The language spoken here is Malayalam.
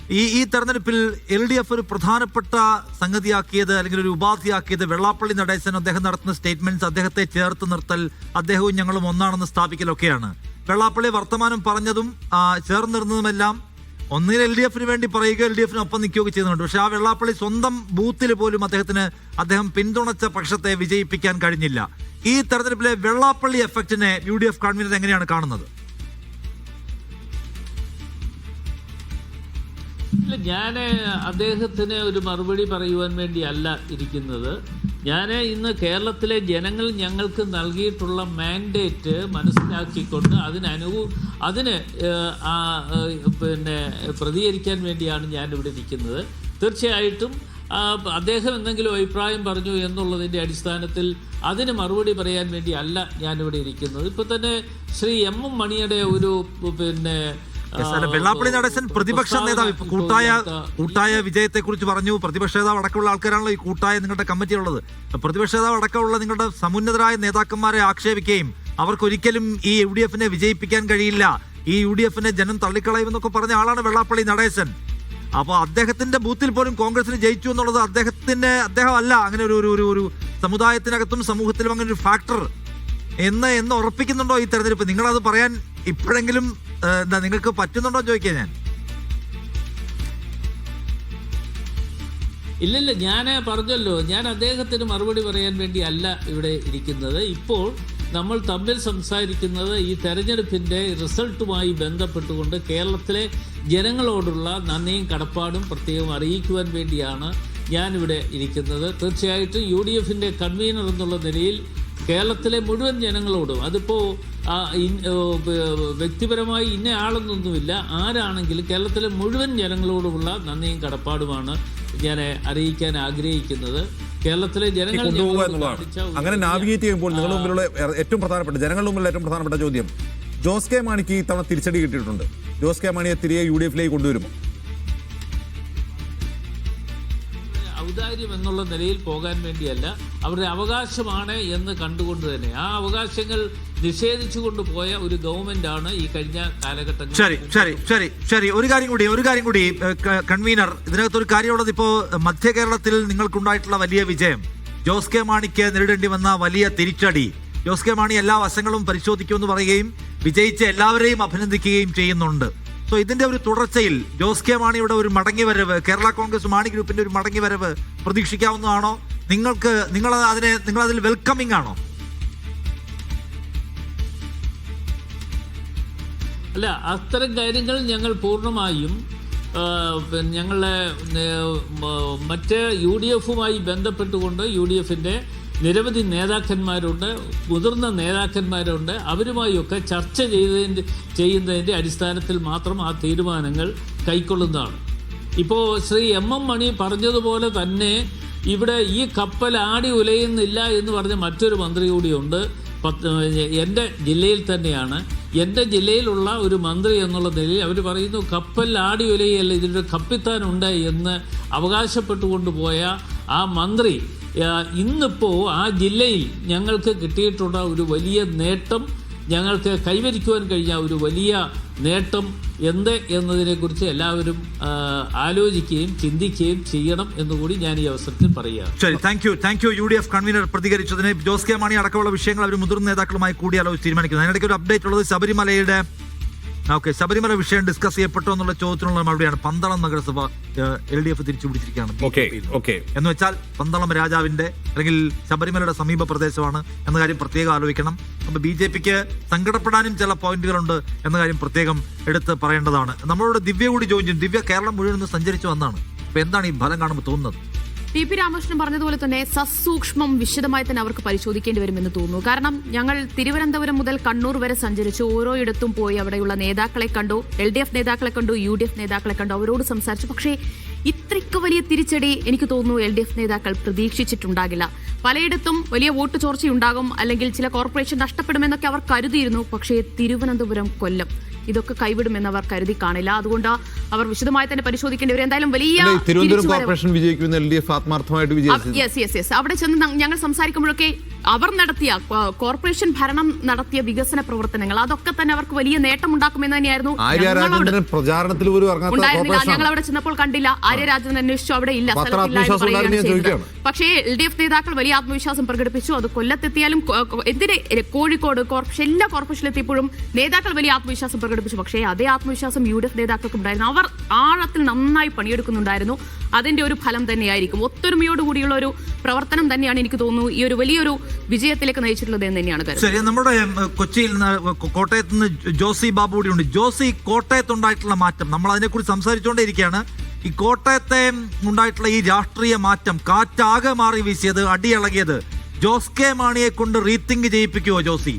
ഈ തെരഞ്ഞെടുപ്പിൽ LDF ഒരു പ്രധാനപ്പെട്ട സംഗതിയാക്കിയത് അല്ലെങ്കിൽ ഒരു ഉപാധിയാക്കിയത് വെള്ളാപ്പള്ളി നടേശൻ അദ്ദേഹം നടത്തുന്ന സ്റ്റേറ്റ്മെന്റ്സ്, അദ്ദേഹത്തെ ചേർത്ത് നിർത്തൽ, അദ്ദേഹവും ഞങ്ങളും ഒന്നാണെന്ന് സ്ഥാപിക്കലൊക്കെയാണ്. വെള്ളാപ്പള്ളി വർത്തമാനം പറഞ്ഞതും ചേർന്നിരുന്നതുമെല്ലാം ഒന്നിൽ LDFന് വേണ്ടി പറയുക, LDFനൊപ്പം നിൽക്കുകയൊക്കെ ചെയ്യുന്നുണ്ട്. പക്ഷെ ആ വെള്ളാപ്പള്ളി സ്വന്തം ബൂത്തിൽ പോലും അദ്ദേഹം പിന്തുണച്ച പക്ഷത്തെ വിജയിപ്പിക്കാൻ കഴിഞ്ഞില്ല. ഈ തെരഞ്ഞെടുപ്പിലെ വെള്ളാപ്പള്ളി എഫക്റ്റിനെ UDF കൺവീനർ എങ്ങനെയാണ് കാണുന്നത്? ഞാൻ അദ്ദേഹത്തിന് ഒരു മറുപടി പറയുവാൻ വേണ്ടിയല്ല ഇരിക്കുന്നത്. ഞാൻ ഇന്ന് കേരളത്തിലെ ജനങ്ങൾ ഞങ്ങൾക്ക് നൽകിയിട്ടുള്ള മാൻഡേറ്റ് മനസ്സിലാക്കിക്കൊണ്ട് അതിന് പ്രതികരിക്കാൻ വേണ്ടിയാണ് ഞാനിവിടെ ഇരിക്കുന്നത്. തീർച്ചയായിട്ടും അദ്ദേഹം എന്തെങ്കിലും അഭിപ്രായം പറഞ്ഞു എന്നുള്ളതിൻ്റെ അടിസ്ഥാനത്തിൽ അതിന് മറുപടി പറയാൻ വേണ്ടി അല്ല ഞാനിവിടെ ഇരിക്കുന്നത്. ഇപ്പോൾ തന്നെ ശ്രീ M M മണിയുടെ ഒരു വെള്ളാപ്പള്ളി നടേശൻ പ്രതിപക്ഷ നേതാവ് കൂട്ടായ വിജയത്തെ കുറിച്ച് പറഞ്ഞു. പ്രതിപക്ഷ നേതാവ് അടക്കമുള്ള ആൾക്കാരാണല്ലോ ഈ കൂട്ടായ നിങ്ങളുടെ കമ്മിറ്റിയുള്ളത്. പ്രതിപക്ഷ നേതാവ് അടക്കമുള്ള നിങ്ങളുടെ സമുന്നതരായ നേതാക്കന്മാരെ ആക്ഷേപിക്കുകയും അവർക്കൊരിക്കലും ഈ UDFനെ വിജയിപ്പിക്കാൻ കഴിയില്ല, ഈ UDFനെ ജനം തള്ളിക്കളയുമെന്നൊക്കെ പറഞ്ഞ ആളാണ് വെള്ളാപ്പള്ളി നടേശൻ. അപ്പൊ അദ്ദേഹത്തിന്റെ ബൂത്തിൽ പോലും കോൺഗ്രസിന് ജയിച്ചു എന്നുള്ളത് അദ്ദേഹം അല്ല അങ്ങനെ ഒരു സമുദായത്തിനകത്തും സമൂഹത്തിലും അങ്ങനെ ഒരു ഫാക്ടർ എന്ന് ഉറപ്പിക്കുന്നുണ്ടോ ഈ തെരഞ്ഞെടുപ്പ്? നിങ്ങളത് പറയാൻ ഇപ്പോഴെങ്കിലും നിങ്ങൾക്ക് പറ്റുന്നുണ്ടോ ചോദിക്കാൻ ഞാൻ. ഇല്ലില്ല, ഞാൻ പറഞ്ഞല്ലോ, ഞാൻ അദ്ദേഹത്തിന് മറുപടി പറയാൻ വേണ്ടി അല്ല ഇവിടെ ഇരിക്കുന്നത്. ഇപ്പോൾ നമ്മൾ തമ്മിൽ സംസാരിക്കുന്നത് ഈ തെരഞ്ഞെടുപ്പിൻ്റെ റിസൾട്ടുമായി ബന്ധപ്പെട്ടുകൊണ്ട് കേരളത്തിലെ ജനങ്ങളോടുള്ള നന്ദിയും കടപ്പാടും പ്രത്യേകം അറിയിക്കുവാൻ വേണ്ടിയാണ് ഞാനിവിടെ ഇരിക്കുന്നത്. തീർച്ചയായിട്ടും UDFൻ്റെ കൺവീനർ എന്നുള്ള നിലയിൽ കേരളത്തിലെ മുഴുവൻ ജനങ്ങളോടും, അതിപ്പോൾ വ്യക്തിപരമായി ഇന്ന ആളെന്നൊന്നുമില്ല, ആരാണെങ്കിലും കേരളത്തിലെ മുഴുവൻ ജനങ്ങളോടുമുള്ള നന്ദിയും കടപ്പാടുമാണ് ഞാൻ അറിയിക്കാൻ ആഗ്രഹിക്കുന്നത്. കേരളത്തിലെ ജനങ്ങൾ അങ്ങനെ നാവിഗേറ്റ് ചെയ്യുമ്പോൾ നിങ്ങളുടെ മുമ്പിലുള്ള ഏറ്റവും പ്രധാനപ്പെട്ട ജനങ്ങളുടെ മുമ്പിലുള്ള ഏറ്റവും പ്രധാനപ്പെട്ട ചോദ്യം, ജോസ് കെ മാണിക്ക് ഇത്തവണ തിരിച്ചടി കിട്ടിയിട്ടുണ്ട്. ജോസ് കെ മാണിയെ തിരികെ UDFലേക്ക് കൊണ്ടുവരുമോ? ഔദാര്യം എന്നുള്ള നിലയിൽ പോകാൻ വേണ്ടിയല്ല, അവരുടെ അവകാശമാണ് എന്ന് കണ്ടുകൊണ്ട് തന്നെ ആ അവകാശങ്ങൾ നിഷേധിച്ചു കൊണ്ടുപോയ ഒരു ഗവൺമെന്റാണ് ഈ കഴിഞ്ഞ കാലഘട്ടത്തിൽ. ശരി ഒരു കാര്യം കൂടി കൺവീനർ, ഇതിനകത്തൊരു കാര്യമുള്ളത്, ഇപ്പോ മധ്യ കേരളത്തിൽ നിങ്ങൾക്കുണ്ടായിട്ടുള്ള വലിയ വിജയം, ജോസ് കെ മാണിക്ക് നേരിടേണ്ടി വന്ന വലിയ തിരിച്ചടി, ജോസ് കെ മാണി എല്ലാ വശങ്ങളും പരിശോധിക്കുമെന്ന് പറയുകയും വിജയിച്ച എല്ലാവരെയും അഭിനന്ദിക്കുകയും ചെയ്യുന്നുണ്ട്. സോ ഇതിന്റെ ഒരു തുടർച്ചയിൽ ജോസ് കെ മാണിയുടെ ഒരു മടങ്ങിവരവ്, കേരള കോൺഗ്രസ് മാണി ഗ്രൂപ്പിന്റെ ഒരു മടങ്ങിവരവ് പ്രതീക്ഷിക്കാവുന്നതാണോ? നിങ്ങളതിൽ വെൽക്കമിംഗ് ആണോ? അല്ല, അത്തരം കാര്യങ്ങൾ ഞങ്ങൾ പൂർണ്ണമായും ഞങ്ങളുടെ മറ്റ് UDFുമായി ബന്ധപ്പെട്ടുകൊണ്ട് UDFൻ്റെ നിരവധി നേതാക്കന്മാരുണ്ട്, മുതിർന്ന നേതാക്കന്മാരുണ്ട്, അവരുമായൊക്കെ ചർച്ച ചെയ്യുന്നതിൻ്റെ അടിസ്ഥാനത്തിൽ മാത്രം ആ തീരുമാനങ്ങൾ കൈക്കൊള്ളുന്നതാണ്. ഇപ്പോൾ ശ്രീ M M മണി പറഞ്ഞതുപോലെ തന്നെ ഇവിടെ ഈ കപ്പൽ ആടി ഉലയുന്നില്ല എന്ന് പറഞ്ഞ മറ്റൊരു മന്ത്രി കൂടിയുണ്ട്. എൻ്റെ ജില്ലയിൽ തന്നെയാണ്. എൻ്റെ ജില്ലയിലുള്ള ഒരു മന്ത്രി എന്നുള്ള നിലയിൽ അവർ പറയുന്നു കപ്പൽ ആടി ഉലയല്ല, ഇതിൻ്റെ കപ്പിത്താനുണ്ട് എന്ന് അവകാശപ്പെട്ടുകൊണ്ട് പോയ ആ മന്ത്രി ഇന്നിപ്പോൾ ആ ജില്ലയിൽ ഞങ്ങൾക്ക് കിട്ടിയിട്ടുള്ള ഒരു വലിയ നേട്ടം, ഞങ്ങൾക്ക് കൈവരിക്കുവാൻ കഴിഞ്ഞ ഒരു വലിയ നേട്ടം എന്ത് എന്നതിനെക്കുറിച്ച് എല്ലാവരും ആലോചിക്കുകയും ചിന്തിക്കുകയും ചെയ്യണം എന്നുകൂടി ഞാൻ ഈ അവസരത്തിൽ പറയുകയാണ്. ശരി, താങ്ക് യു UDF കൺവീനർ പ്രതികരിച്ചതിന്. ജോസ് കെ മാണി അടക്കമുള്ള വിഷയങ്ങൾ അവർ മുതിർന്ന നേതാക്കളുമായി കൂടിയാലോചിച്ച് തീരുമാനിക്കുന്നു. അതിനിടയ്ക്ക് ഒരു അപ്ഡേറ്റ് ഉള്ളത് ശബരിമല വിഷയം ഡിസ്കസ് ചെയ്യപ്പെട്ടോ എന്നുള്ള ചോദ്യത്തിനുള്ള മറുപടിയാണ്. പന്തളം നഗരസഭ LDF തിരിച്ചു പിടിച്ചിരിക്കുകയാണ്. എന്ന് വെച്ചാൽ പന്തളം രാജാവിന്റെ അല്ലെങ്കിൽ ശബരിമലയുടെ സമീപ പ്രദേശമാണ് എന്ന കാര്യം പ്രത്യേകം ആലോചിക്കണം. അപ്പൊ BJPക്ക് സങ്കടപ്പെടാനും ചില പോയിന്റുകളുണ്ട് എന്ന കാര്യം പ്രത്യേകം എടുത്ത് പറയേണ്ടതാണ്. നമ്മളോട് ദിവ്യ കൂടി ജോയിൻ ചെയ്യും. ദിവ്യ കേരളം മുഴുവൻ സഞ്ചരിച്ചു വന്നാണ്. അപ്പൊ എന്താണ് ഈ ഫലം കാണുമ്പോൾ തോന്നുന്നത്? TP രാമകൃഷ്ണൻ പറഞ്ഞതുപോലെ തന്നെ സസൂക്ഷ്മം വിശദമായി തന്നെ അവർക്ക് പരിശോധിക്കേണ്ടി വരുമെന്ന് തോന്നുന്നു. കാരണം ഞങ്ങൾ തിരുവനന്തപുരം മുതൽ കണ്ണൂർ വരെ സഞ്ചരിച്ചു, ഓരോയിടത്തും പോയി അവിടെയുള്ള നേതാക്കളെ കണ്ടു, LDF നേതാക്കളെ കണ്ടു, UDF നേതാക്കളെ കണ്ടു, അവരോട് സംസാരിച്ചു. പക്ഷേ ഇത്രയ്ക്ക് വലിയ തിരിച്ചടി എനിക്ക് തോന്നുന്നു LDF നേതാക്കൾ പ്രതീക്ഷിച്ചിട്ടുണ്ടാകില്ല. പലയിടത്തും വലിയ വോട്ട് ചോർച്ചയുണ്ടാകും, അല്ലെങ്കിൽ ചില കോർപ്പറേഷൻ നഷ്ടപ്പെടുമെന്നൊക്കെ അവർ കരുതിയിരുന്നു. പക്ഷേ തിരുവനന്തപുരം, കൊല്ലം ഇതൊക്കെ കൈവിടുമെന്ന് അവർ കരുതി കാണില്ല. അതുകൊണ്ട് അവർ വിശദമായി തന്നെ പരിശോധിക്കേണ്ടി വരും. എന്തായാലും വലിയ തിരുവനന്തപുരം കോർപ്പറേഷൻ വിജയിക്കുമെന്ന് LDF ആത്മാർത്ഥമായിട്ട് വിജയിച്ചു. അവിടെ ചെന്ന് ഞങ്ങൾ സംസാരിക്കുമ്പോഴൊക്കെ അവർ നടത്തിയ കോർപ്പറേഷൻ ഭരണം നടത്തിയ വികസന പ്രവർത്തനങ്ങൾ അതൊക്കെ തന്നെ അവർക്ക് വലിയ നേട്ടമുണ്ടാക്കുമെന്ന് തന്നെയായിരുന്നു പ്രചാരണത്തിൽ ഉണ്ടായിരുന്നില്ല. ഞങ്ങൾ അവിടെ ചെന്നപ്പോൾ കണ്ടില്ല. ആര്യ രാജേന്ദ്രൻ അന്വേഷിച്ചു, അവിടെ ഇല്ല, പക്ഷേ LDF നേതാക്കൾ വലിയ ആത്മവിശ്വാസം പ്രകടിപ്പിച്ചു. അത് കൊല്ലത്തെത്തിയാലും എന്തിന് കോഴിക്കോട് കോർപ്പറേഷൻ എല്ലാ കോർപ്പറേഷനിലെത്തിയപ്പോഴും നേതാക്കൾ വലിയ ആത്മവിശ്വാസം പ്രകടിപ്പിച്ചു. പക്ഷേ അതേ ആത്മവിശ്വാസം UDF നേതാക്കൾക്കും ഉണ്ടായിരുന്നു. അവർ ആഴത്തിൽ നന്നായി പണിയെടുക്കുന്നുണ്ടായിരുന്നു. അതിന്റെ ഒരു ഫലം തന്നെയായിരിക്കും. ഒത്തൊരുമയോടുകൂടിയുള്ള ഒരു പ്രവർത്തനം തന്നെയാണ് എനിക്ക് തോന്നുന്നു ഈ ഒരു വലിയൊരു വിജയത്തിലേക്ക് നയിച്ചിട്ടുള്ളത് എന്ന് തന്നെയാണ് കരുതുന്നത്. ശരി, നമ്മുടെ കൊച്ചിയിൽ നിന്ന് കോട്ടയത്ത് നിന്ന് ജോസി ബാബു കൂടി ഉണ്ട്. ജോസി, കോട്ടയത്തുണ്ടായിട്ടുള്ള മാറ്റം നമ്മൾ അതിനെക്കുറിച്ച് സംസാരിച്ചുകൊണ്ടേയിരിക്കുകയാണ്. ഈ കോട്ടയത്തെ ഉണ്ടായിട്ടുള്ള ഈ രാഷ്ട്രീയ മാറ്റം, കാറ്റാകെ മാറി വീശിയത്, അടിയിളകിയത് ജോസ് കെ മാണിയെ കൊണ്ട് റീതിങ്ക് ചെയ്യിപ്പിക്കുമോ ജോസി?